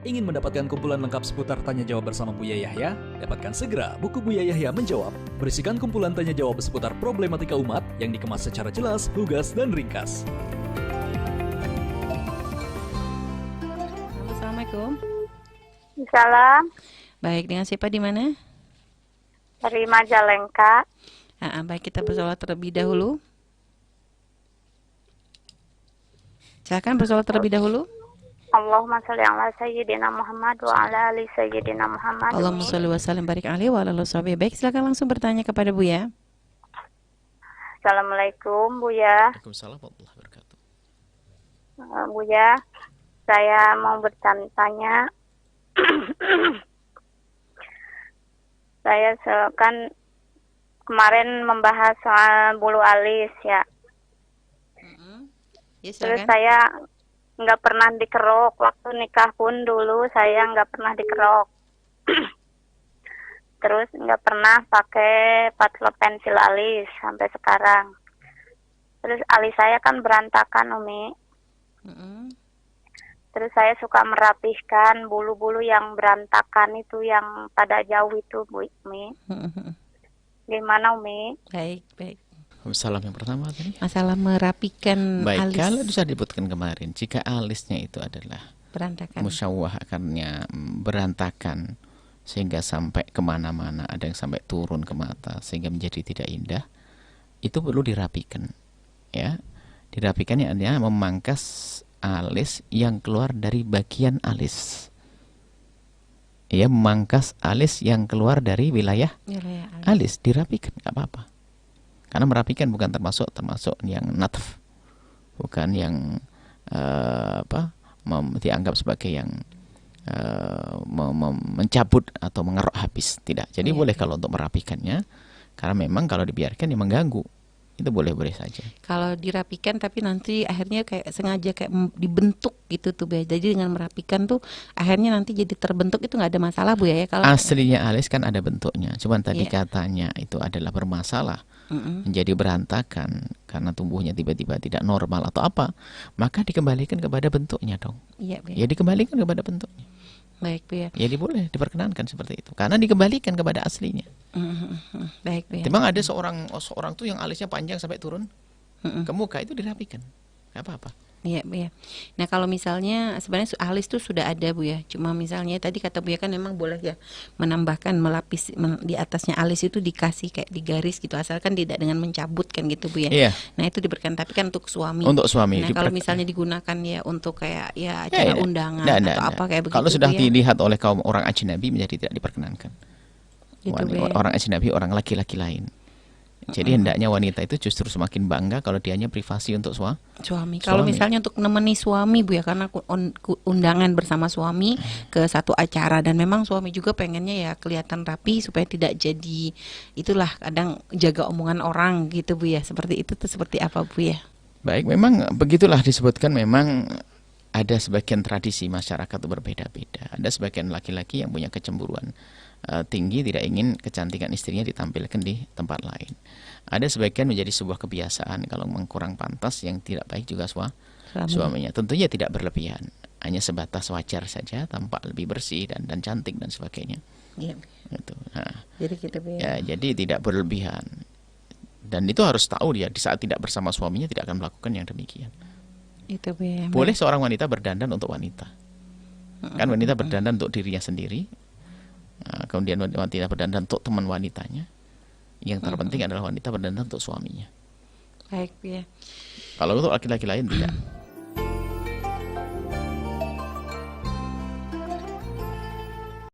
Ingin mendapatkan kumpulan lengkap seputar Tanya Jawab bersama Buya Yahya? Dapatkan segera buku Buya Yahya Menjawab. Berisikan kumpulan tanya jawab seputar problematika umat yang dikemas secara jelas, lugas, dan ringkas. Assalamualaikum. Salam Baik, dengan siapa di mana? dari Majalengka. Baik, kita bersolat terlebih dahulu. Silakan bersolat terlebih dahulu. Allahumma sholli ala sayyidina Muhammad wa ala ali sayyidina Muhammad. Allahumma sholli wa sallim barik alaihi wa ala alihi washabihi. Baik, silakan langsung bertanya kepada Buya. Assalamualaikum Buya. Waalaikumsalam warahmatullahi wabarakatuh. Buya, saya mau bertanya. Saya kan kemarin membahas soal bulu alis ya. Ya, Terus silakan. saya nggak pernah dikerok. Waktu nikah pun dulu saya nggak pernah dikerok. Terus nggak pernah pakai patlok pensil alis sampai sekarang. Terus alis saya kan berantakan, Umi. Terus saya suka merapihkan bulu-bulu yang berantakan itu, yang pada jauh itu, Bu Umi. Gimana, Umi? Baik, baik. Salam yang pertama tadi. Masalah merapikan Baik, alis kalau sudah disebutkan kemarin, jika alisnya itu adalah berantakan. musyawwah akarnya berantakan sehingga sampai kemana-mana, ada yang sampai turun ke mata sehingga menjadi tidak indah, itu perlu dirapikan. Ya, dirapikannya adalah memangkas alis yang keluar dari bagian alis. Ya, memangkas alis yang keluar dari wilayah Ya, alis, dirapikan, nggak apa-apa. Karena merapikan bukan termasuk yang natf, bukan yang dianggap sebagai yang mencabut atau mengerok habis, tidak. Jadi boleh kalau untuk merapikannya, karena memang kalau dibiarkan ya mengganggu, itu boleh-boleh saja. Kalau dirapikan tapi nanti akhirnya kayak sengaja kayak dibentuk gitu tuh, Bu. Jadi dengan merapikan tuh akhirnya nanti jadi terbentuk, itu nggak ada masalah, Bu ya? Kalau Aslinya alis kan ada bentuknya, cuman tadi katanya itu adalah bermasalah, menjadi berantakan karena tumbuhnya tiba-tiba tidak normal atau apa, maka dikembalikan kepada bentuknya dong. Iya, Bu. Ya dikembalikan kepada bentuknya. Baik, Bu ya. Jadi boleh diperkenankan seperti itu, karena dikembalikan kepada aslinya. Baik, Bu ya. Memang ada seorang tuh yang alisnya panjang sampai turun ke muka, itu dirapikan, nggak apa-apa. Iya, Bu ya. Nah, kalau misalnya sebenarnya alis tuh sudah ada, Bu ya. Cuma misalnya tadi kata Bu ya kan memang boleh ya menambahkan, melapis di atasnya alis itu dikasih kayak digaris gitu, asalkan tidak dengan mencabut kan gitu, Bu ya. Iya. Nah, itu diberikan, tapi kan untuk suami. Untuk suami. Nah, kalau misalnya digunakan ya untuk kayak ya acara undangan atau apa kayak begitu. Kalau sudah Bu ya. dilihat oleh kaum orang ajnabi menjadi tidak diperkenankan. Gitu, Bu ya. Orang ajnabi, orang laki-laki lain. Jadi hendaknya wanita itu justru semakin bangga kalau dianya privasi untuk suami. Kalau misalnya untuk menemani suami, Bu ya, karena undangan bersama suami ke satu acara, dan memang suami juga pengennya ya kelihatan rapi supaya tidak jadi itulah kadang jaga omongan orang gitu, Bu ya. Seperti itu tuh seperti apa, Bu ya? Baik, memang begitulah disebutkan, memang ada sebagian tradisi masyarakat itu berbeda-beda. Ada sebagian laki-laki yang punya kecemburuan tinggi, tidak ingin kecantikan istrinya ditampilkan di tempat lain. Ada sebagian menjadi sebuah kebiasaan, kalau memang kurang pantas yang tidak baik juga suaminya. Tentunya tidak berlebihan, hanya sebatas wajar saja, tampak lebih bersih dan cantik dan sebagainya. Iya. Gitu. Nah, Jadi gitu, Bu ya. jadi tidak berlebihan. Dan itu harus tahu dia di saat tidak bersama suaminya tidak akan melakukan yang demikian. Itu, Bu ya. Boleh seorang wanita berdandan untuk wanita. Kan wanita berdandan untuk dirinya sendiri. Kemudian wanita berdandan untuk teman wanitanya. Yang terpenting adalah wanita berdandan untuk suaminya. Baik, Bu ya. Kalau untuk laki-laki lain tidak.